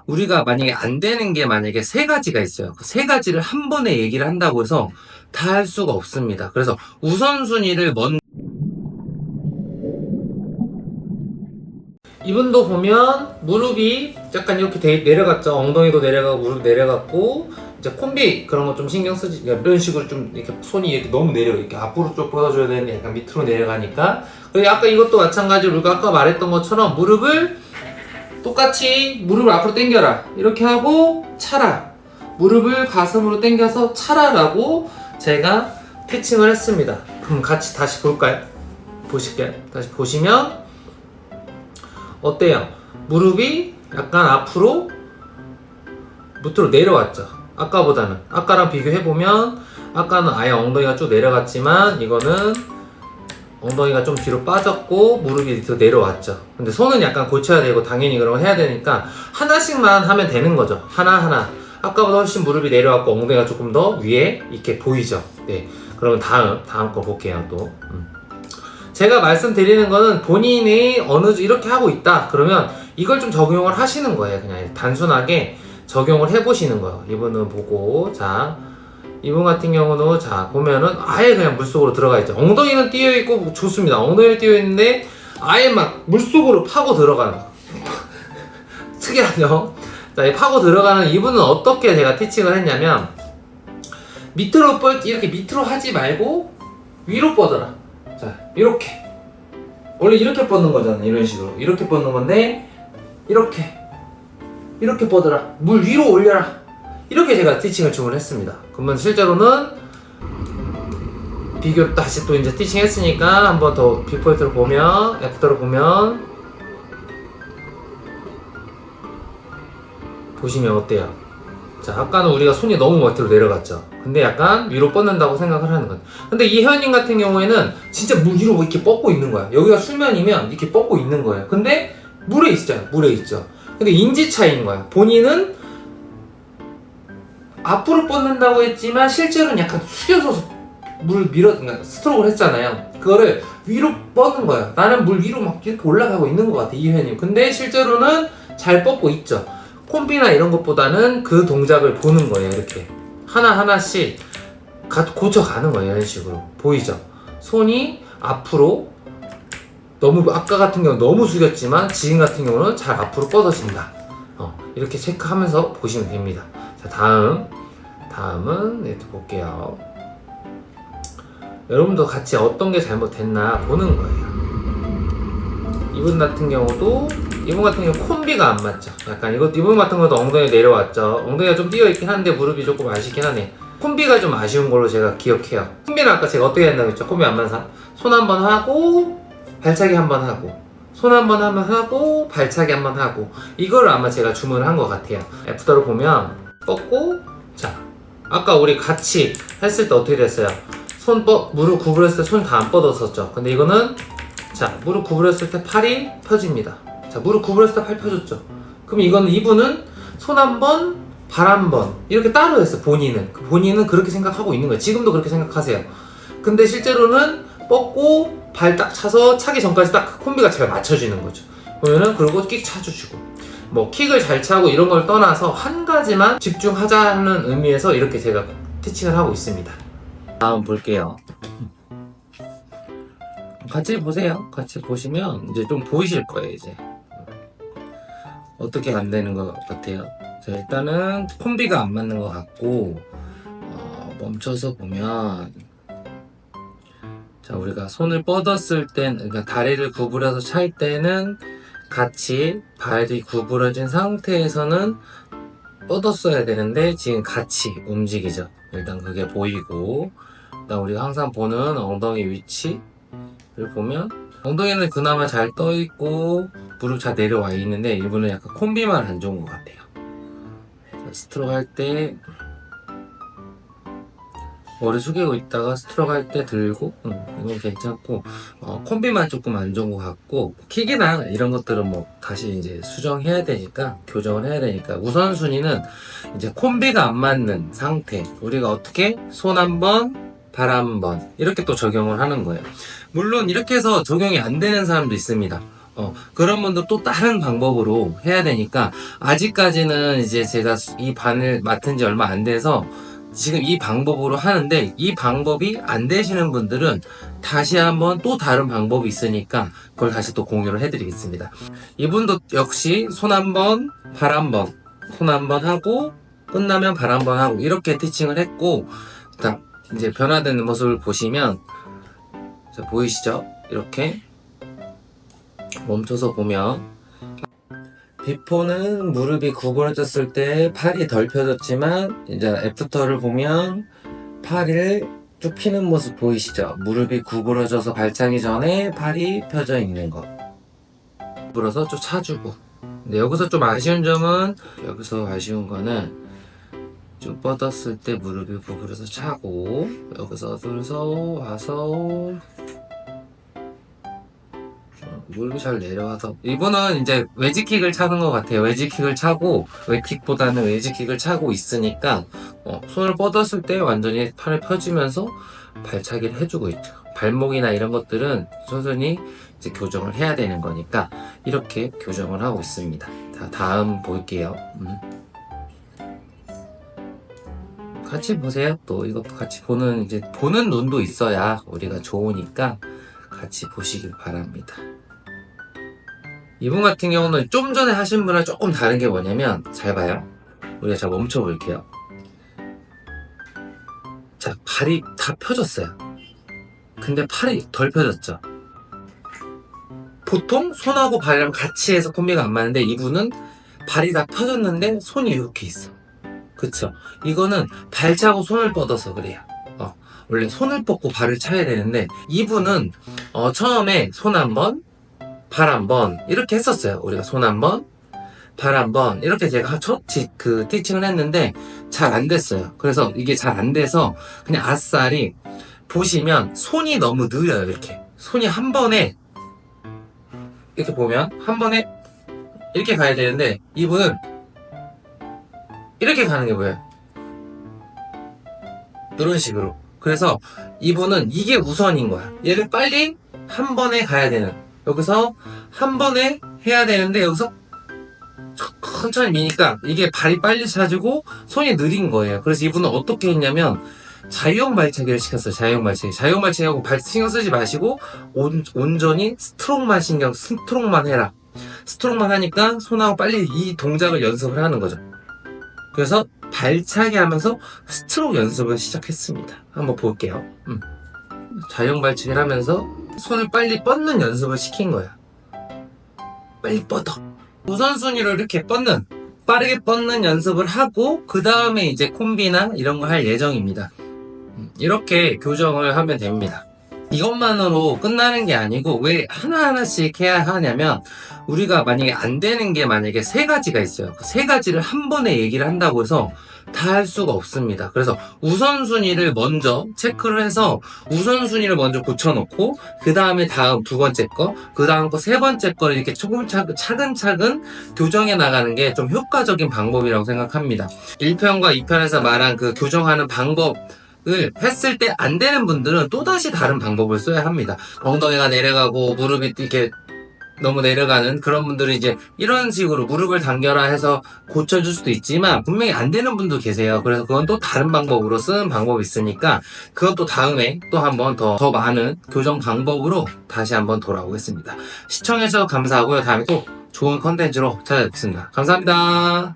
우리가 만약에 안 되는 게 만약에 세 가지가 있어요. 그 세 가지를 한 번에 얘기를 한다고 해서 다 할 수가 없습니다. 그래서 우선순위를 이분도 보면 무릎이 약간 이렇게 내려갔죠. 엉덩이도 내려가고 무릎 내려갔고, 이제 콤비 그런 거 좀 신경 쓰지. 이런 식으로 좀 이렇게 손이 이렇게 너무 이렇게 앞으로 쭉 뻗어줘야 되는데 약간 밑으로 내려가니까. 그리고 아까 이것도 마찬가지로 우리가 아까 말했던 것처럼 무릎을 똑같이 무릎을 앞으로 당겨라 이렇게 하고 차라, 무릎을 가슴으로 당겨서 차라라고 제가 피칭을 했습니다. 그럼 같이 다시 볼까요? 보실게요. 다시 보시면 어때요? 무릎이 약간 앞으로 밑으로 내려왔죠. 아까보다는. 아까랑 비교해보면 아까는 아예 엉덩이가 쭉 내려갔지만 이거는 엉덩이가 좀 뒤로 빠졌고 무릎이 밑으로 내려왔죠. 근데 손은 약간 고쳐야 되고 당연히 그런 거 해야 되니까 하나씩만 하면 되는 거죠. 하나하나. 아까보다 훨씬 무릎이 내려왔고 엉덩이가 조금 더 위에 이렇게 보이죠. 네. 그러면 다음 거 볼게요. 또 제가 말씀드리는 거는 본인이 이렇게 하고 있다 그러면 이걸 좀 적용을 하시는 거예요. 그냥 단순하게 적용을 해보시는 거예요. 이분은 보고, 자, 이분 같은 경우는 자 보면은 아예 그냥 물속으로 들어가 있죠. 엉덩이는 띄어 있고 좋습니다. 엉덩이는 띄어 있는데 아예 막 물속으로 파고 들어가는 특이하죠. 자, 파고 들어가는 이분은 어떻게 제가 티칭을 했냐면 밑으로 이렇게 밑으로 하지 말고 위로 뻗어라. 자, 이렇게 원래 이렇게 뻗는 거잖아. 이런 식으로 이렇게 뻗는 건데 이렇게 뻗어라. 물 위로 올려라. 이렇게 제가 티칭을 주문했습니다. 그러면 실제로는 비교 다시 또 이제 티칭 했으니까 한번 더 비포인트를 보면, 애프터를 보면 보시면 어때요? 자, 아까는 우리가 손이 너무 밑으로 내려갔죠. 근데 약간 위로 뻗는다고 생각을 하는 거예요. 근데 이 회원님 같은 경우에는 진짜 물 위로 이렇게 뻗고 있는 거야. 여기가 수면이면 이렇게 뻗고 있는 거예요. 근데 물에 있죠. 근데 인지 차이인 거야. 본인은 앞으로 뻗는다고 했지만 실제로는 약간 숙여서 그러니까 스트로크를 했잖아요. 그거를 위로 뻗는 거예요. 나는 물 위로 막 이렇게 올라가고 있는 것 같아, 이 회원님. 근데 실제로는 잘 뻗고 있죠. 콤비나 이런 것보다는 그 동작을 보는 거예요. 이렇게 하나하나씩 고쳐가는 거예요. 이런 식으로 보이죠? 손이 앞으로 너무, 아까 같은 경우는 너무 숙였지만 지금 같은 경우는 잘 앞으로 뻗어진다. 이렇게 체크하면서 보시면 됩니다. 자, 다음은 이렇게 볼게요. 여러분도 같이 어떤 게 잘못됐나 보는 거예요. 이분 같은 경우 콤비가 안 맞죠. 약간 이분 같은 것도 엉덩이 내려왔죠. 엉덩이가 좀 띄어있긴 한데 무릎이 조금 아쉽긴 하네. 콤비가 좀 아쉬운 걸로 제가 기억해요. 콤비는 아까 제가 어떻게 했다고 했죠? 콤비 안 맞는 사람? 손 한 번 하고 발차기 한 번 하고 손 한 번 하고 발차기 한 번 하고 이거를 아마 제가 주문을 한 것 같아요. 애프터를 보면 뻗고, 자, 아까 우리 같이 했을 때 어떻게 됐어요? 무릎 구부렸을 때 손 다 안 뻗었었죠. 근데 이거는 자, 무릎 구부렸을 때 팔이 펴집니다. 자, 무릎 구부렸을 때 팔 펴졌죠. 그럼 이분은 손 한 번, 발 한 번 이렇게 따로 했어요. 본인은 그렇게 생각하고 있는 거예요. 지금도 그렇게 생각하세요. 근데 실제로는 뻗고 발 딱 차서 차기 전까지 딱 콤비가 잘 맞춰지는 거죠. 그러면은 그리고 킥 차주시고 뭐 킥을 잘 차고 이런 걸 떠나서 한 가지만 집중하자는 의미에서 이렇게 제가 티칭을 하고 있습니다. 다음 볼게요. 같이 보세요. 같이 보시면 이제 좀 보이실 거예요. 이제 어떻게 안 되는 것 같아요. 자, 일단은 콤비가 안 맞는 것 같고, 멈춰서 보면, 자, 우리가 손을 뻗었을 땐, 그러니까 다리를 구부려서 찰 때는 같이 발이 구부러진 상태에서는 뻗었어야 되는데 지금 같이 움직이죠. 일단 그게 보이고, 일단 우리가 항상 보는 엉덩이 위치를 보면 엉덩이는 그나마 잘 떠있고 무릎 잘 내려와 있는데 이분은 약간 콤비만 안 좋은 것 같아요. 스트로크 할 때 머리 숙이고 있다가 스트로크 할 때 들고 이건 괜찮고, 콤비만 조금 안 좋은 것 같고, 킥이나 이런 것들은 뭐 다시 이제 수정해야 되니까, 교정을 해야 되니까 우선순위는 이제 콤비가 안 맞는 상태, 우리가 어떻게 손 한번 발 한번 이렇게 또 적용을 하는 거예요. 물론 이렇게 해서 적용이 안 되는 사람도 있습니다. 그런 분들 또 다른 방법으로 해야 되니까, 아직까지는 이제 제가 이 반을 맡은 지 얼마 안 돼서 지금 이 방법으로 하는데, 이 방법이 안 되시는 분들은 다시 한번 또 다른 방법이 있으니까 그걸 다시 또 공유를 해드리겠습니다. 이분도 역시 손 한 번, 발 한 번, 손 한 번 하고 끝나면 발 한 번 하고 이렇게 티칭을 했고, 자, 이제 변화되는 모습을 보시면, 자, 보이시죠? 이렇게 멈춰서 보면, 비포는 무릎이 구부러졌을 때 팔이 덜 펴졌지만, 이제 애프터를 보면 팔을 쭉 피는 모습 보이시죠? 무릎이 구부러져서 발차기 전에 팔이 펴져 있는 거. 구부러서 좀 차주고. 근데 여기서 좀 아쉬운 점은, 여기서 아쉬운 거는 좀 뻗었을 때 무릎이 구부려서 차고, 여기서 들어서 와서 무릎이 잘 내려와서, 이분은 이제 웨지킥을 차는 것 같아요. 웨지킥을 차고, 웨킥보다는 웨지킥을 차고 있으니까 손을 뻗었을 때 완전히 팔을 펴주면서 발차기를 해주고 있죠. 발목이나 이런 것들은 천천히 이제 교정을 해야 되는 거니까 이렇게 교정을 하고 있습니다. 자, 다음 볼게요. 같이 보세요. 또 이거 같이 보는 눈도 있어야 우리가 좋으니까 같이 보시길 바랍니다. 이분 같은 경우는 좀 전에 하신 분랑 조금 다른 게 뭐냐면, 잘 봐요. 우리가 자 멈춰 볼게요. 자, 발이 다 펴졌어요. 근데 팔이 덜 펴졌죠. 보통 손하고 발이랑 같이 해서 콤비가 안 맞는데, 이분은 발이 다 펴졌는데 손이 이렇게 있어. 그쵸? 이거는 발차고 손을 뻗어서 그래요. 원래 손을 뻗고 발을 차야 되는데, 이분은 처음에 손 한 번, 발 한 번 이렇게 했었어요. 우리가 손 한 번, 발 한 번 이렇게 제가 첫 티칭을 했는데 잘 안 됐어요. 그래서 이게 잘 안 돼서 그냥 아싸리, 보시면 손이 너무 느려요. 이렇게 손이 한 번에, 이렇게 보면 한 번에 이렇게 가야 되는데 이분은 이렇게 가는 게 보여요. 이런 식으로. 그래서 이분은 이게 우선인 거야. 얘를 빨리 한 번에 가야 되는, 여기서 한 번에 해야 되는데 여기서 천천히 미니까 이게 발이 빨리 차지고 손이 느린 거예요. 그래서 이분은 어떻게 했냐면 자유형 발차기를 시켰어요. 자유형 발차기하고 발 신경 쓰지 마시고 온전히 스트로크만 해라. 스트로크만 하니까 손하고 빨리 이 동작을 연습을 하는 거죠. 그래서 발차기 하면서 스트로크 연습을 시작했습니다. 한번 볼게요. 자유형 발차기를 하면서 손을 빨리 뻗는 연습을 시킨 거야. 빨리 뻗어. 우선순위로 이렇게 빠르게 뻗는 연습을 하고, 그 다음에 이제 콤비나 이런 거 할 예정입니다. 이렇게 교정을 하면 됩니다. 이것만으로 끝나는 게 아니고, 왜 하나하나씩 해야 하냐면, 우리가 만약에 안 되는 게 만약에 3가지가 있어요. 그 3가지를 한 번에 얘기를 한다고 해서 다 할 수가 없습니다. 그래서 우선순위를 먼저 체크를 해서 우선순위를 먼저 고쳐놓고, 그 다음에 다음 2번째 거, 그 다음 거 3번째 거를 이렇게 차근차근 교정해 나가는 게 좀 효과적인 방법이라고 생각합니다. 1편과 2편에서 말한 그 교정하는 방법을 했을 때 안 되는 분들은 또다시 다른 방법을 써야 합니다. 엉덩이가 내려가고 무릎이 이렇게 너무 내려가는 그런 분들은 이제 이런 식으로 무릎을 당겨라 해서 고쳐줄 수도 있지만, 분명히 안 되는 분도 계세요. 그래서 그건 또 다른 방법으로 쓰는 방법이 있으니까, 그건 또 다음에 또 한번 더 많은 교정 방법으로 다시 한번 돌아오겠습니다. 시청해주셔서 감사하고요. 다음에 또 좋은 컨텐츠로 찾아뵙겠습니다. 감사합니다.